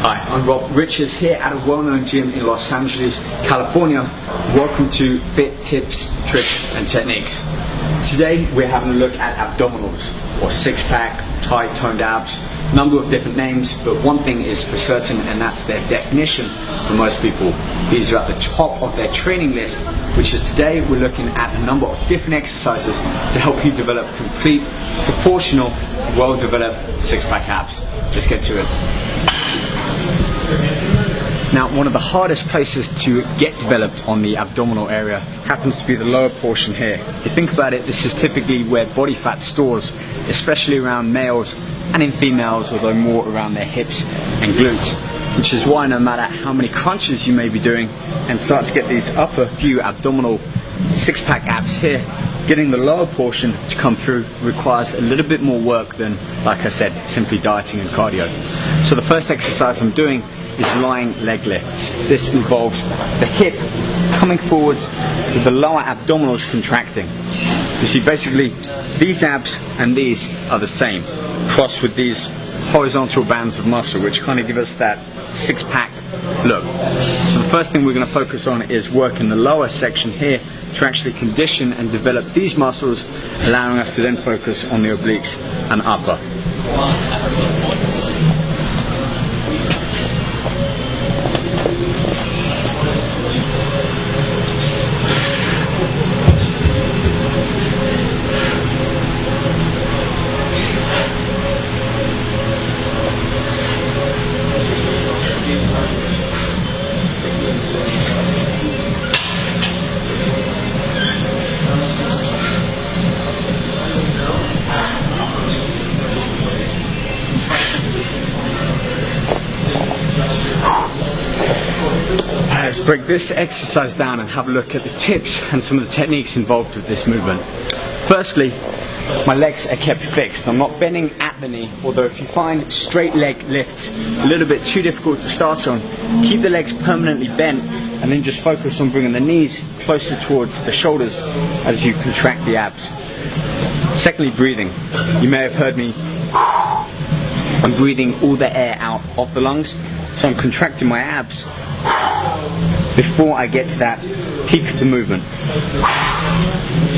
Hi, I'm Rob Richards here at a well-known gym in Los Angeles, California. Welcome to Fit Tips, Tricks and Techniques. Today we're having a look at abdominals, or six-pack, tight toned abs. Number of different names, but one thing is for certain, and that's their definition for most people. These are at the top of their training list, which is today we're looking at a number of different exercises to help you develop complete, proportional, well-developed six-pack abs. Let's get to it. Now, one of the hardest places to get developed on the abdominal area happens to be the lower portion here. If you think about it, this is typically where body fat stores, especially around males and in females, although more around their hips and glutes. Which is why no matter how many crunches you may be doing and start to get these upper few abdominal six-pack abs here, getting the lower portion to come through requires a little bit more work than, like I said, simply dieting and cardio. So the first exercise I'm doing is lying leg lifts. This involves the hip coming forward with the lower abdominals contracting. You see, basically these abs and these are the same, crossed with these horizontal bands of muscle, which kind of give us that six-pack look. So the first thing we're going to focus on is working the lower section here to actually condition and develop these muscles, allowing us to then focus on the obliques and upper. Let's break this exercise down and have a look at the tips and some of the techniques involved with this movement. Firstly, my legs are kept fixed. I'm not bending at the knee, although if you find straight leg lifts a little bit too difficult to start on, keep the legs permanently bent and then just focus on bringing the knees closer towards the shoulders as you contract the abs. Secondly, breathing. You may have heard me. I'm breathing all the air out of the lungs, so I'm contracting my abs before I get to that peak of the movement.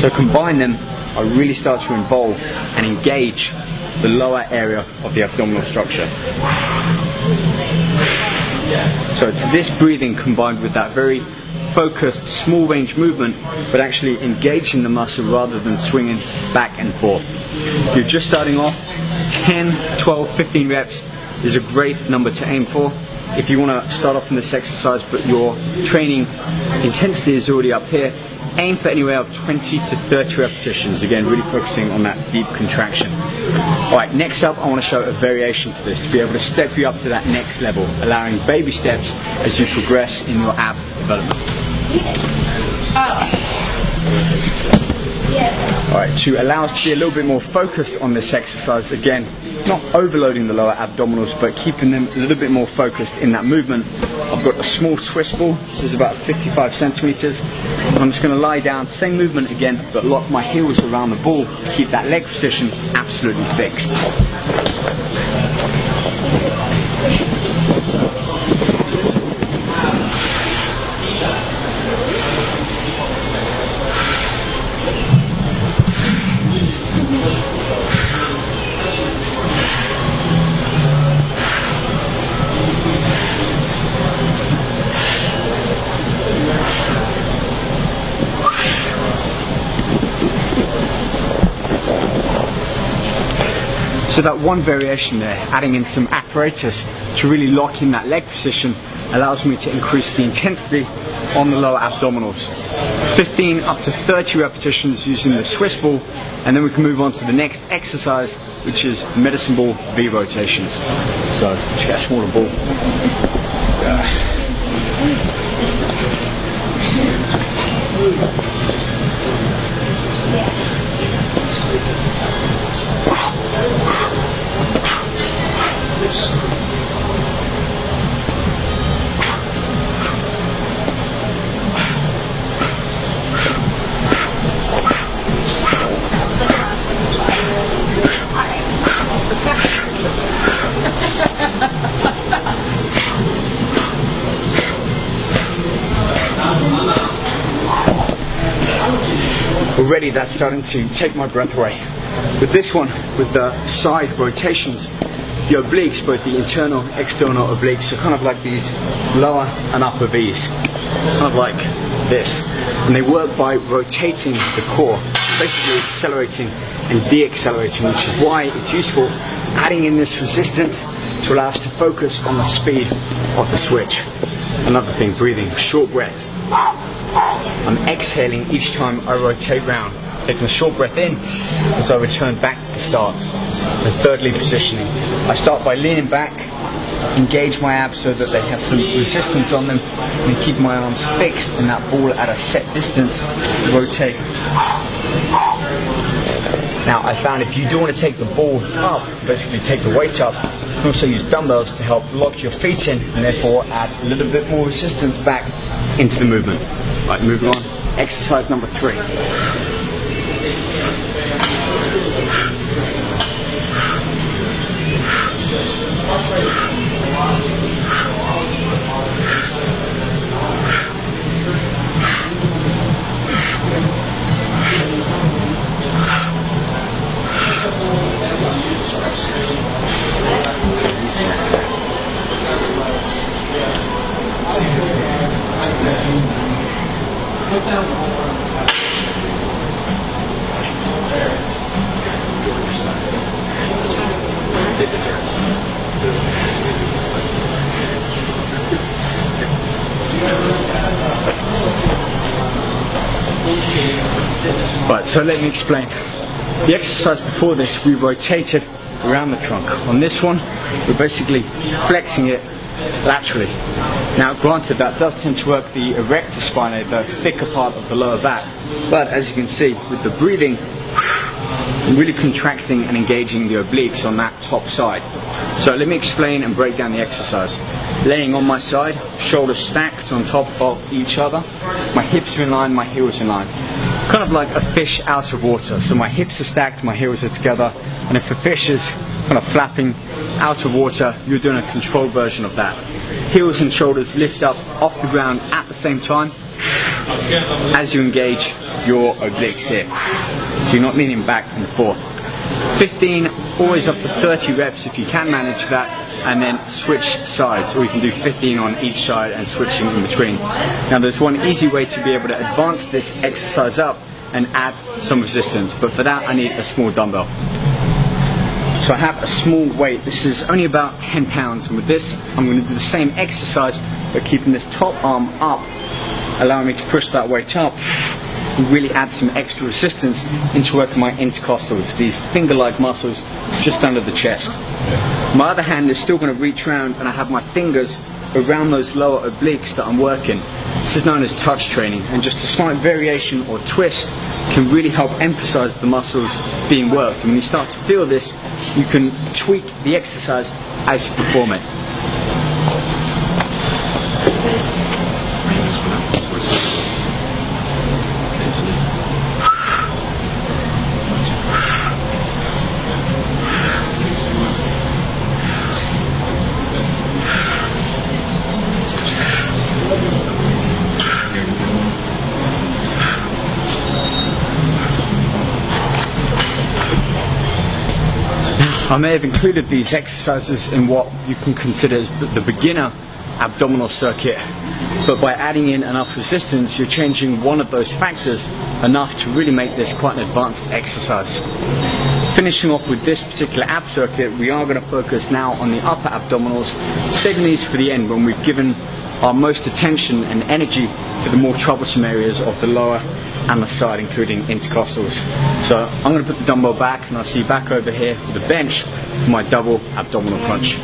So combine them, I really start to involve and engage the lower area of the abdominal structure. So it's this breathing combined with that very focused small range movement, but actually engaging the muscle rather than swinging back and forth. If you're just starting off, 10, 12, 15 reps is a great number to aim for. If you want to start off in this exercise but your training intensity is already up here, aim for anywhere of 20 to 30 repetitions, again really focusing on that deep contraction. Alright, next up I want to show a variation to this to be able to step you up to that next level, allowing baby steps as you progress in your ab development. Alright, to allow us to be a little bit more focused on this exercise, again, not overloading the lower abdominals but keeping them a little bit more focused in that movement. I've got a small Swiss ball, this is about 55 centimeters, and I'm just going to lie down, same movement again, but lock my heels around the ball to keep that leg position absolutely fixed. So that one variation there, adding in some apparatus to really lock in that leg position, allows me to increase the intensity on the lower abdominals. 15 up to 30 repetitions using the Swiss ball, and then we can move on to the next exercise, which is medicine ball V rotations. So let's get a smaller ball. already that's starting to take my breath away. With this one, with the side rotations, the obliques, both the internal, external obliques, are kind of like these lower and upper V's, kind of like this. And they work by rotating the core, basically accelerating and de-accelerating, which is why it's useful adding in this resistance to allow us to focus on the speed of the switch. Another thing, breathing, short breaths. I'm exhaling each time I rotate round, taking a short breath in as I return back to the start. And thirdly, positioning. I start by leaning back, engage my abs so that they have some resistance on them, and keep my arms fixed in that ball at a set distance, rotate. Now I found if you do want to take the ball up, basically take the weight up, you can also use dumbbells to help lock your feet in and therefore add a little bit more resistance back into the movement. Right, moving on. Exercise number 3. Right, so let me explain. The exercise before this, we rotated around the trunk. On this one, we're basically flexing it laterally. Now granted, that does tend to work the erector spinae, the thicker part of the lower back, but as you can see with the breathing, I'm really contracting and engaging the obliques on that top side. So let me explain and break down the exercise. Laying on my side, shoulders stacked on top of each other, my hips are in line, my heels in line. Kind of like a fish out of water. So my hips are stacked, my heels are together, and if a fish is kind of flapping out of water, you're doing a controlled version of that. Heels and shoulders lift up off the ground at the same time as you engage your obliques here. So you're not leaning back and forth. 15, always up to 30 reps if you can manage that, and then switch sides, or you can do 15 on each side and switching in between. Now there's one easy way to be able to advance this exercise up and add some resistance, but for that I need a small dumbbell. So I have a small weight, this is only about 10 pounds, and with this I'm going to do the same exercise but keeping this top arm up, allowing me to push that weight up and really add some extra resistance into working my intercostals, these finger-like muscles just under the chest. My other hand is still going to reach around and I have my fingers around those lower obliques that I'm working. This is known as touch training, and just a slight variation or twist can really help emphasize the muscles being worked. And when you start to feel this, you can tweak the exercise as you perform it. I may have included these exercises in what you can consider as the beginner abdominal circuit, but by adding in enough resistance, you're changing one of those factors enough to really make this quite an advanced exercise. Finishing off with this particular ab circuit, we are going to focus now on the upper abdominals, saving these for the end when we've given our most attention and energy to the more troublesome areas of the lower and the side, including intercostals. So I'm going to put the dumbbell back and I'll see you back over here with the bench for my double abdominal crunch.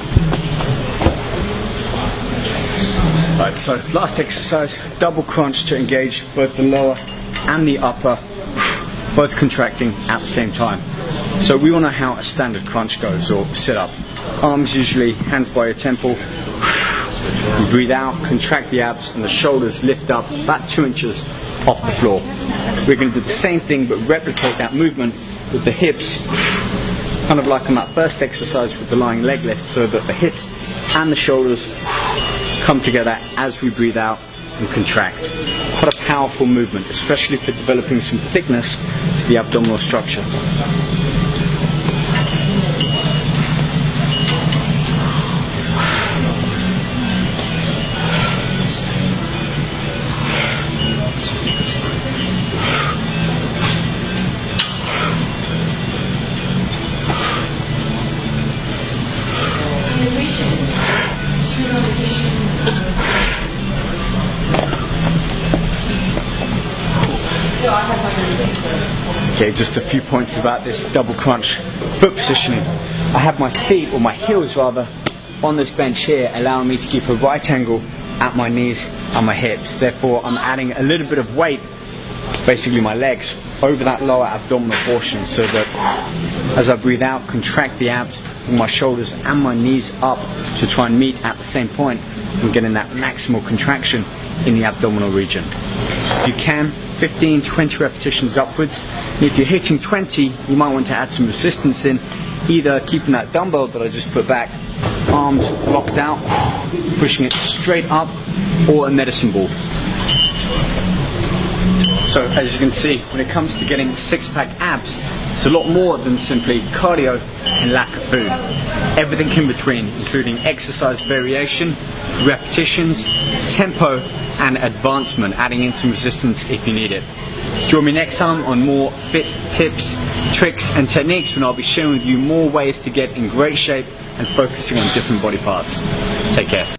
Right, so last exercise, double crunch to engage both the lower and the upper, both contracting at the same time. So we all know how a standard crunch goes, or sit up. Arms usually, hands by your temple. You breathe out, contract the abs, and the shoulders lift up about 2 inches off the floor. We're going to do the same thing but replicate that movement with the hips, kind of like on that first exercise with the lying leg lift, so that the hips and the shoulders come together as we breathe out and contract. Quite a powerful movement, especially for developing some thickness to the abdominal structure. Okay, just a few points about this double crunch foot positioning. I have my feet, or my heels rather, on this bench here, allowing me to keep a right angle at my knees and my hips. Therefore, I'm adding a little bit of weight, basically my legs, over that lower abdominal portion, so that as I breathe out, contract the abs, bring my shoulders and my knees up to try and meet at the same point and getting that maximal contraction in the abdominal region. If you can, 15-20 repetitions upwards. And if you're hitting 20, you might want to add some resistance in, either keeping that dumbbell that I just put back, arms locked out, pushing it straight up, or a medicine ball. So as you can see, when it comes to getting six-pack abs, it's a lot more than simply cardio and lack of food. Everything in between, including exercise variation, repetitions, tempo, and advancement, adding in some resistance if you need it. Join me next time on more fit tips, tricks, and techniques, when I'll be sharing with you more ways to get in great shape and focusing on different body parts. Take care.